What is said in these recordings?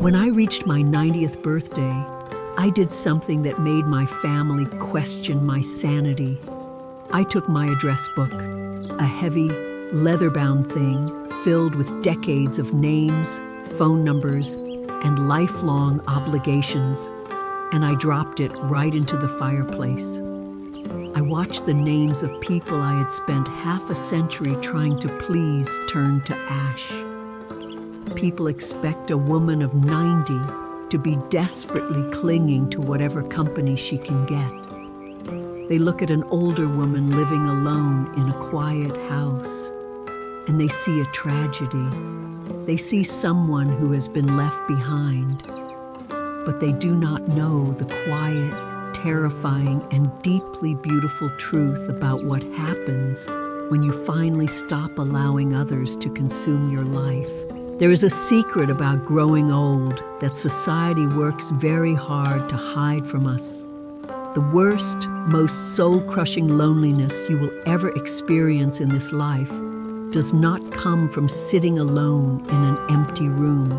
When I reached my 90th birthday, I did something that made my family question my sanity. I took my address book, a heavy, leather-bound thing filled with decades of names, phone numbers, and lifelong obligations, and I dropped it right into the fireplace. I watched the names of people I had spent half a century trying to please turn to ash. People expect a woman of 90 to be desperately clinging to whatever company she can get. They look at an older woman living alone in a quiet house, and they see a tragedy. They see someone who has been left behind, but they do not know the quiet, terrifying, and deeply beautiful truth about what happens when you finally stop allowing others to consume your life. There is a secret about growing old that society works very hard to hide from us. The worst, most soul-crushing loneliness you will ever experience in this life does not come from sitting alone in an empty room.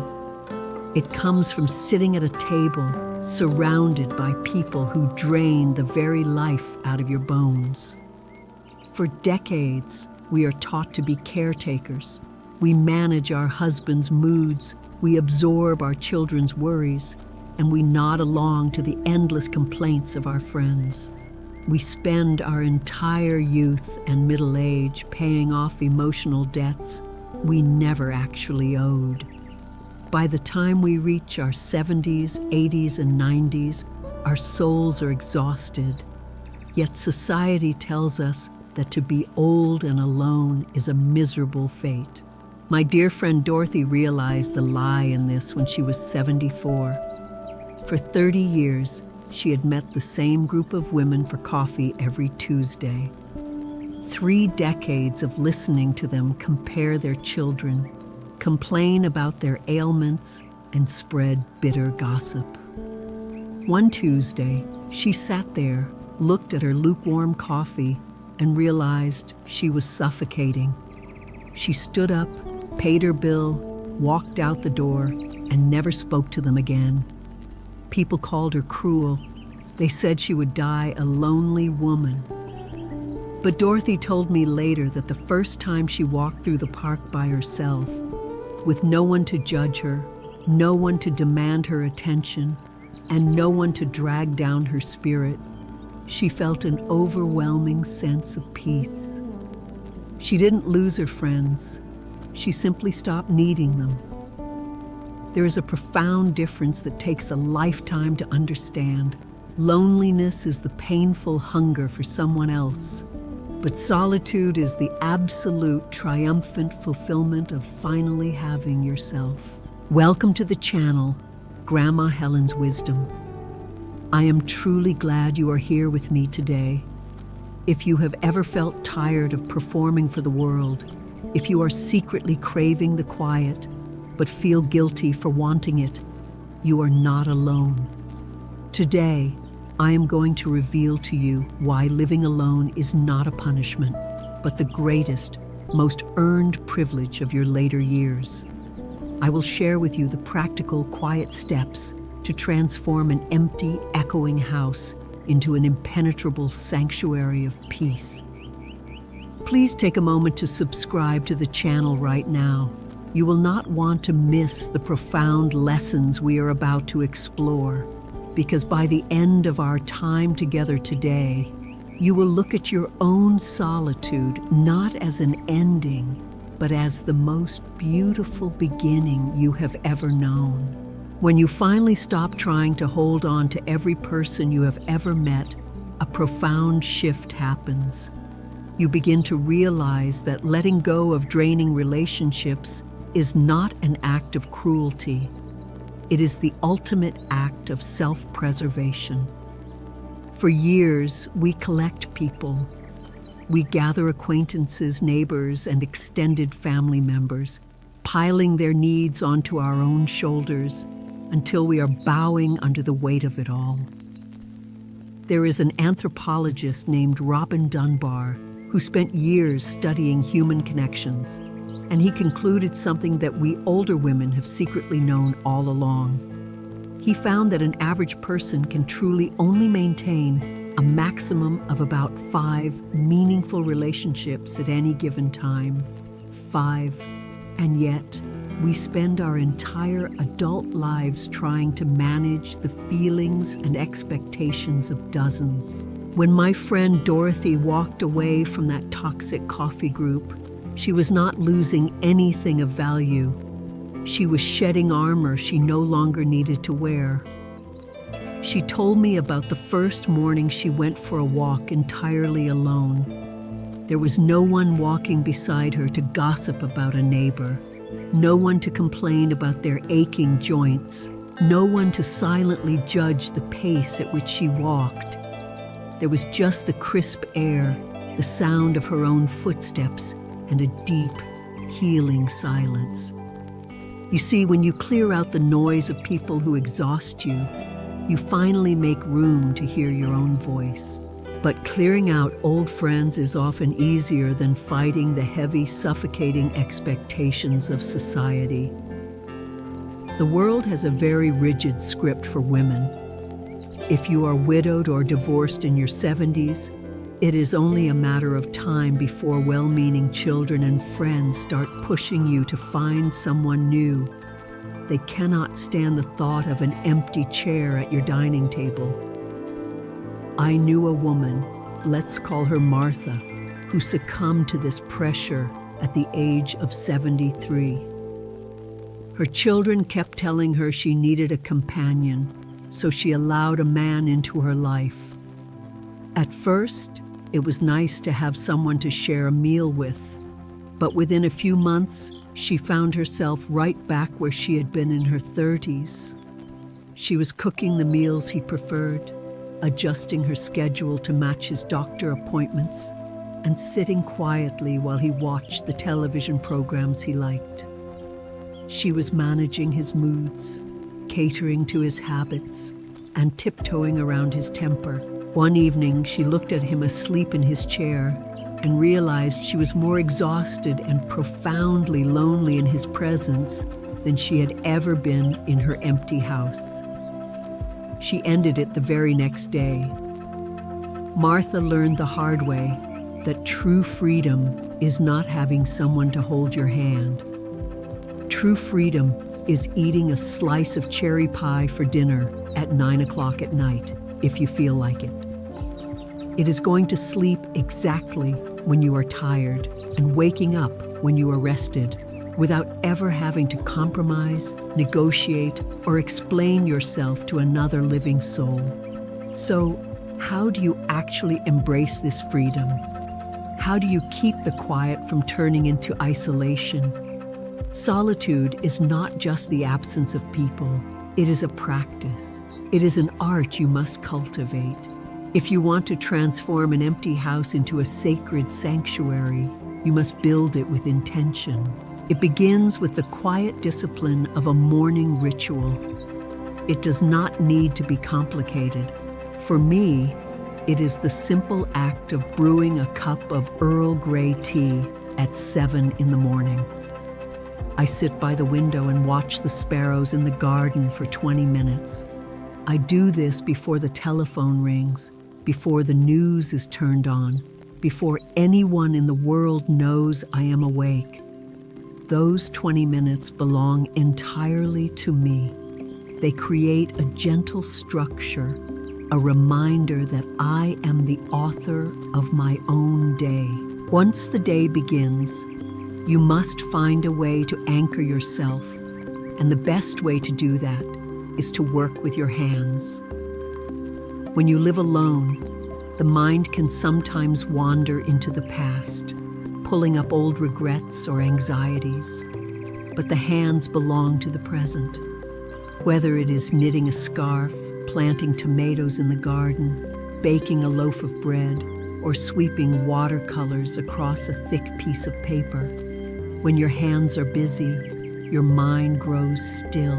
It comes from sitting at a table surrounded by people who drain the very life out of your bones. For decades, we are taught to be caretakers. We manage our husbands' moods, we absorb our children's worries, and we nod along to the endless complaints of our friends. We spend our entire youth and middle age paying off emotional debts we never actually owed. By the time we reach our 70s, 80s, and 90s, our souls are exhausted. Yet society tells us that to be old and alone is a miserable fate. My dear friend Dorothy realized the lie in this when she was 74. For 30 years, she had met the same group of women for coffee every Tuesday. 3 decades of listening to them compare their children, complain about their ailments, and spread bitter gossip. One Tuesday, she sat there, looked at her lukewarm coffee, and realized she was suffocating. She stood up, paid her bill, walked out the door, and never spoke to them again. People called her cruel. They said she would die a lonely woman. But Dorothy told me later that the first time she walked through the park by herself, with no one to judge her, no one to demand her attention, and no one to drag down her spirit, she felt an overwhelming sense of peace. She didn't lose her friends. She simply stopped needing them. There is a profound difference that takes a lifetime to understand. Loneliness is the painful hunger for someone else, but solitude is the absolute triumphant fulfillment of finally having yourself. Welcome to the channel, Grandma Helen's Wisdom. I am truly glad you are here with me today. If you have ever felt tired of performing for the world, if you are secretly craving the quiet, but feel guilty for wanting it, you are not alone. Today, I am going to reveal to you why living alone is not a punishment, but the greatest, most earned privilege of your later years. I will share with you the practical, quiet steps to transform an empty, echoing house into an impenetrable sanctuary of peace. Please take a moment to subscribe to the channel right now. You will not want to miss the profound lessons we are about to explore, because by the end of our time together today, you will look at your own solitude not as an ending, but as the most beautiful beginning you have ever known. When you finally stop trying to hold on to every person you have ever met, a profound shift happens. You begin to realize that letting go of draining relationships is not an act of cruelty. It is the ultimate act of self-preservation. For years, we collect people. We gather acquaintances, neighbors, and extended family members, piling their needs onto our own shoulders until we are bowing under the weight of it all. There is an anthropologist named Robin Dunbar who spent years studying human connections. and he concluded something that we older women have secretly known all along. He found that an average person can truly only maintain a maximum of about 5 meaningful relationships at any given time. 5. And yet, we spend our entire adult lives trying to manage the feelings and expectations of dozens. When my friend Dorothy walked away from that toxic coffee group, she was not losing anything of value. She was shedding armor she no longer needed to wear. She told me about the first morning she went for a walk entirely alone. There was no one walking beside her to gossip about a neighbor, no one to complain about their aching joints, no one to silently judge the pace at which she walked. There was just the crisp air, the sound of her own footsteps, and a deep, healing silence. You see, when you clear out the noise of people who exhaust you, you finally make room to hear your own voice. But clearing out old friends is often easier than fighting the heavy, suffocating expectations of society. The world has a very rigid script for women. If you are widowed or divorced in your 70s, it is only a matter of time before well-meaning children and friends start pushing you to find someone new. They cannot stand the thought of an empty chair at your dining table. I knew a woman, let's call her Martha, who succumbed to this pressure at the age of 73. Her children kept telling her she needed a companion, so she allowed a man into her life. At first, it was nice to have someone to share a meal with, but within a few months, she found herself right back where she had been in her 30s. She was cooking the meals he preferred, adjusting her schedule to match his doctor appointments, and sitting quietly while he watched the television programs he liked. She was managing his moods, catering to his habits, and tiptoeing around his temper. One evening, she looked at him asleep in his chair and realized she was more exhausted and profoundly lonely in his presence than she had ever been in her empty house. She ended it the very next day. Martha learned the hard way that true freedom is not having someone to hold your hand. True freedom is eating a slice of cherry pie for dinner at 9 o'clock at night, if you feel like it. It is going to sleep exactly when you are tired and waking up when you are rested, without ever having to compromise, negotiate, or explain yourself to another living soul. So, how do you actually embrace this freedom? How do you keep the quiet from turning into isolation? Solitude is not just the absence of people. It is a practice. It is an art you must cultivate. If you want to transform an empty house into a sacred sanctuary, you must build it with intention. It begins with the quiet discipline of a morning ritual. It does not need to be complicated. For me, it is the simple act of brewing a cup of Earl Grey tea at 7 in the morning. I sit by the window and watch the sparrows in the garden for 20 minutes. I do this before the telephone rings, before the news is turned on, before anyone in the world knows I am awake. Those 20 minutes belong entirely to me. They create a gentle structure, a reminder that I am the author of my own day. Once the day begins, you must find a way to anchor yourself, and the best way to do that is to work with your hands. When you live alone, the mind can sometimes wander into the past, pulling up old regrets or anxieties, but the hands belong to the present. Whether it is knitting a scarf, planting tomatoes in the garden, baking a loaf of bread, or sweeping watercolors across a thick piece of paper, when your hands are busy, your mind grows still.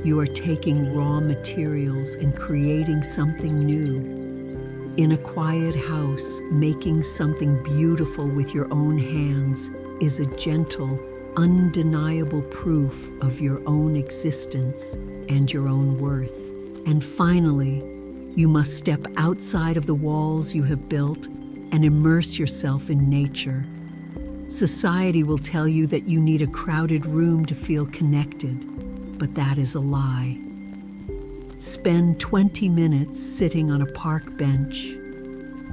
You are taking raw materials and creating something new. In a quiet house, making something beautiful with your own hands is a gentle, undeniable proof of your own existence and your own worth. And finally, you must step outside of the walls you have built and immerse yourself in nature. Society will tell you that you need a crowded room to feel connected, but that is a lie. Spend 20 minutes sitting on a park bench.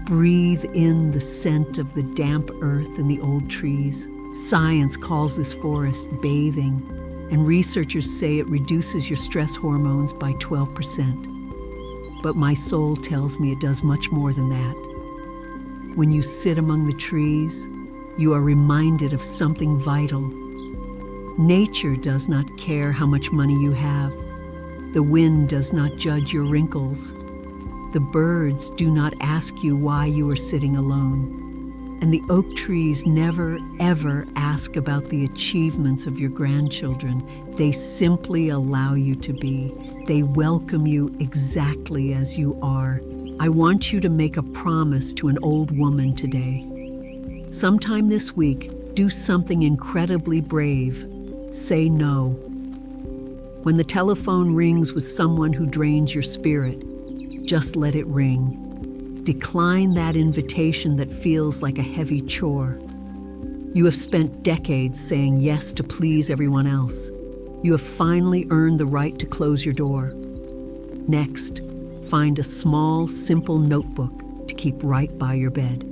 Breathe in the scent of the damp earth and the old trees. Science calls this forest bathing, and researchers say it reduces your stress hormones by 12%. But my soul tells me it does much more than that. When you sit among the trees, you are reminded of something vital. Nature does not care how much money you have. The wind does not judge your wrinkles. The birds do not ask you why you are sitting alone. And the oak trees never, ever ask about the achievements of your grandchildren. They simply allow you to be. They welcome you exactly as you are. I want you to make a promise to an old woman today. Sometime this week, do something incredibly brave. Say no. When the telephone rings with someone who drains your spirit, just let it ring. Decline that invitation that feels like a heavy chore. You have spent decades saying yes to please everyone else. You have finally earned the right to close your door. Next, find a small, simple notebook to keep right by your bed.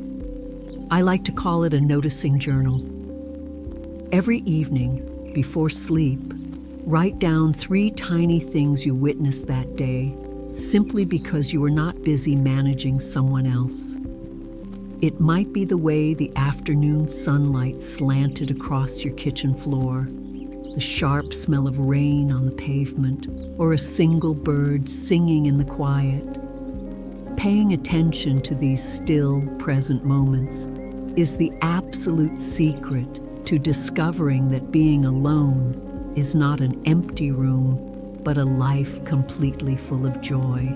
I like to call it a noticing journal. Every evening, before sleep, write down 3 tiny things you witnessed that day, simply because you were not busy managing someone else. It might be the way the afternoon sunlight slanted across your kitchen floor, the sharp smell of rain on the pavement, or a single bird singing in the quiet. Paying attention to these still, present moments is the absolute secret to discovering that being alone is not an empty room, but a life completely full of joy.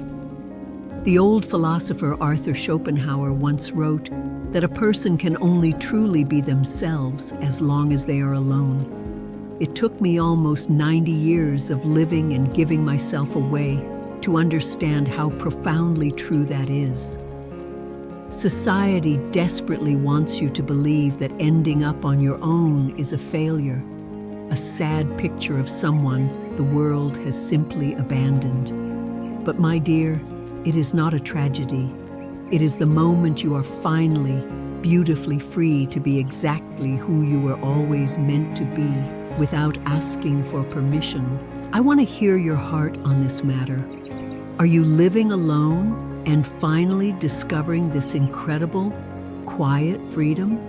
The old philosopher Arthur Schopenhauer once wrote that a person can only truly be themselves as long as they are alone. It took me almost 90 years of living and giving myself away to understand how profoundly true that is. Society desperately wants you to believe that ending up on your own is a failure, a sad picture of someone the world has simply abandoned. But my dear, it is not a tragedy. It is the moment you are finally, beautifully free to be exactly who you were always meant to be, without asking for permission. I want to hear your heart on this matter. Are you living alone and finally discovering this incredible, quiet freedom?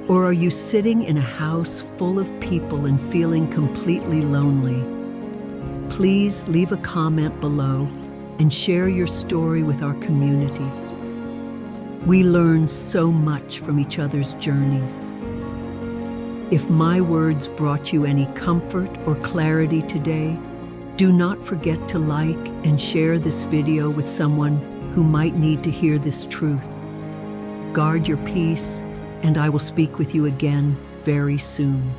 Or are you sitting in a house full of people and feeling completely lonely? Please leave a comment below and share your story with our community. We learn so much from each other's journeys. If my words brought you any comfort or clarity today, do not forget to like and share this video with someone who might need to hear this truth. Guard your peace, and I will speak with you again very soon.